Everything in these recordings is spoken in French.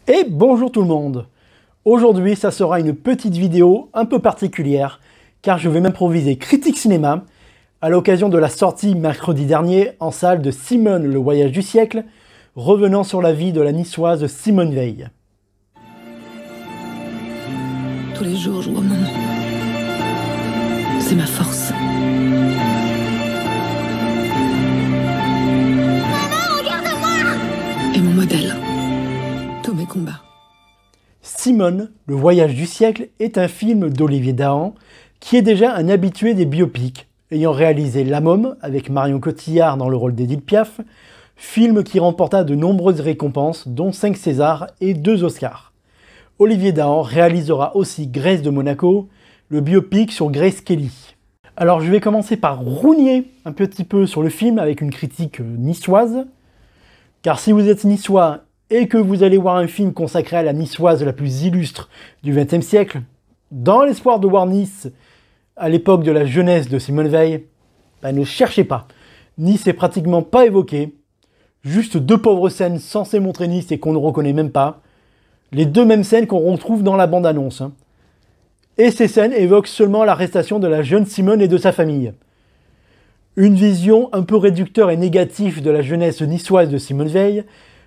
Et bonjour tout le monde. Aujourd'hui, ça sera une petite vidéo un peu particulière, car je vais m'improviser critique cinéma à l'occasion de la sortie mercredi dernier en salle de Simone le voyage du siècle, revenant sur la vie de la niçoise Simone Veil. Tous les jours, je vois maman. C'est ma force. Maman, regarde-moi! Et mon modèle. Tous mes combats. Simone, le voyage du siècle est un film d'Olivier Dahan qui est déjà un habitué des biopics, ayant réalisé La Môme avec Marion Cotillard dans le rôle d'Édith Piaf, film qui remporta de nombreuses récompenses dont 5 Césars et 2 Oscars. Olivier Dahan réalisera aussi Grace de Monaco, le biopic sur Grace Kelly. Alors je vais commencer par rougner un petit peu sur le film avec une critique niçoise, car si vous êtes niçois et que vous allez voir un film consacré à la niçoise la plus illustre du XXe siècle, dans l'espoir de voir Nice à l'époque de la jeunesse de Simone Veil, ne cherchez pas. Nice est pratiquement pas évoqué, juste 2 pauvres scènes censées montrer Nice et qu'on ne reconnaît même pas, les 2 mêmes scènes qu'on retrouve dans la bande-annonce. Et ces scènes évoquent seulement l'arrestation de la jeune Simone et de sa famille. Une vision un peu réducteur et négative de la jeunesse niçoise de Simone Veil,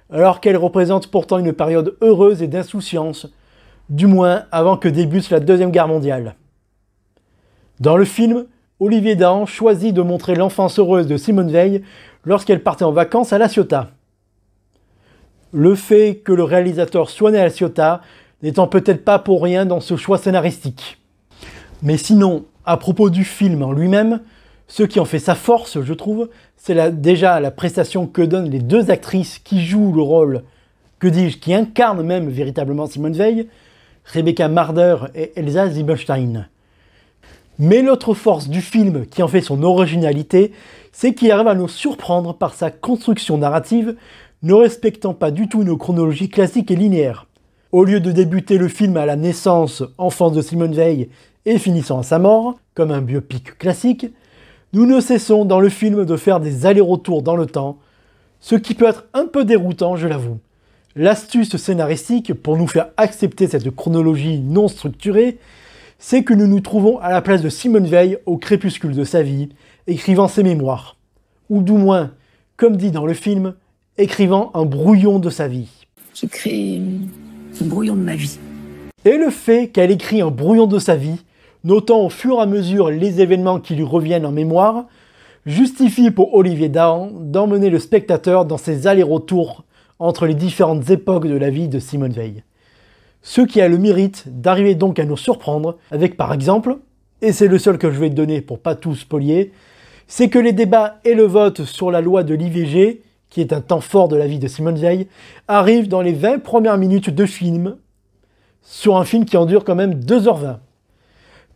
alors qu'elle représente pourtant une période heureuse et d'insouciance, du moins avant que débute la Deuxième Guerre mondiale. Dans le film, Olivier Dahan choisit de montrer l'enfance heureuse de Simone Veil lorsqu'elle partait en vacances à La Ciotat. Le fait que le réalisateur soit né à La Ciotat n'étant peut-être pas pour rien dans ce choix scénaristique. Mais sinon, à propos du film en lui-même, ce qui en fait sa force, je trouve, c'est déjà la prestation que donnent les 2 actrices qui jouent le rôle, qui incarnent même véritablement Simone Veil, Rebecca Marder et Elsa Ziebenstein. Mais l'autre force du film qui en fait son originalité, c'est qu'il arrive à nous surprendre par sa construction narrative, ne respectant pas du tout une chronologie classique et linéaire. Au lieu de débuter le film à la naissance, enfance de Simone Veil, et finissant à sa mort, comme un biopic classique, nous ne cessons dans le film de faire des allers-retours dans le temps, ce qui peut être un peu déroutant, je l'avoue. L'astuce scénaristique pour nous faire accepter cette chronologie non structurée, c'est que nous nous trouvons à la place de Simone Veil au crépuscule de sa vie, écrivant ses mémoires. Ou du moins, comme dit dans le film, écrivant un brouillon de sa vie. Je crée un brouillon de ma vie. Et le fait qu'elle écrit un brouillon de sa vie, notant au fur et à mesure les événements qui lui reviennent en mémoire, justifie pour Olivier Dahan d'emmener le spectateur dans ses allers-retours entre les différentes époques de la vie de Simone Veil. Ce qui a le mérite d'arriver donc à nous surprendre avec par exemple, et c'est le seul que je vais te donner pour pas tout spolier, c'est que les débats et le vote sur la loi de l'IVG, qui est un temps fort de la vie de Simone Veil, arrivent dans les 20 premières minutes de film, sur un film qui en dure quand même 2h20.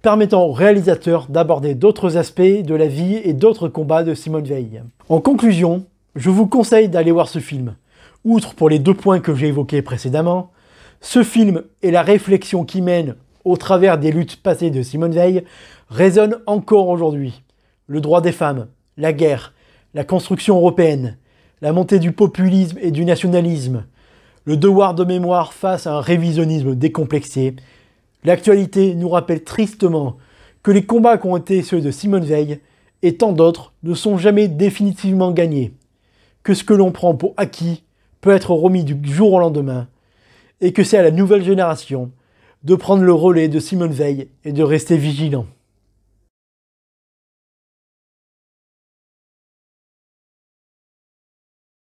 Permettant au réalisateur d'aborder d'autres aspects de la vie et d'autres combats de Simone Veil. En conclusion, je vous conseille d'aller voir ce film. Outre pour les 2 points que j'ai évoqués précédemment, ce film et la réflexion qui mène au travers des luttes passées de Simone Veil résonnent encore aujourd'hui. Le droit des femmes, la guerre, la construction européenne, la montée du populisme et du nationalisme, le devoir de mémoire face à un révisionnisme décomplexé. L'actualité nous rappelle tristement que les combats qui ont été ceux de Simone Veil et tant d'autres ne sont jamais définitivement gagnés, que ce que l'on prend pour acquis peut être remis du jour au lendemain, et que c'est à la nouvelle génération de prendre le relais de Simone Veil et de rester vigilant.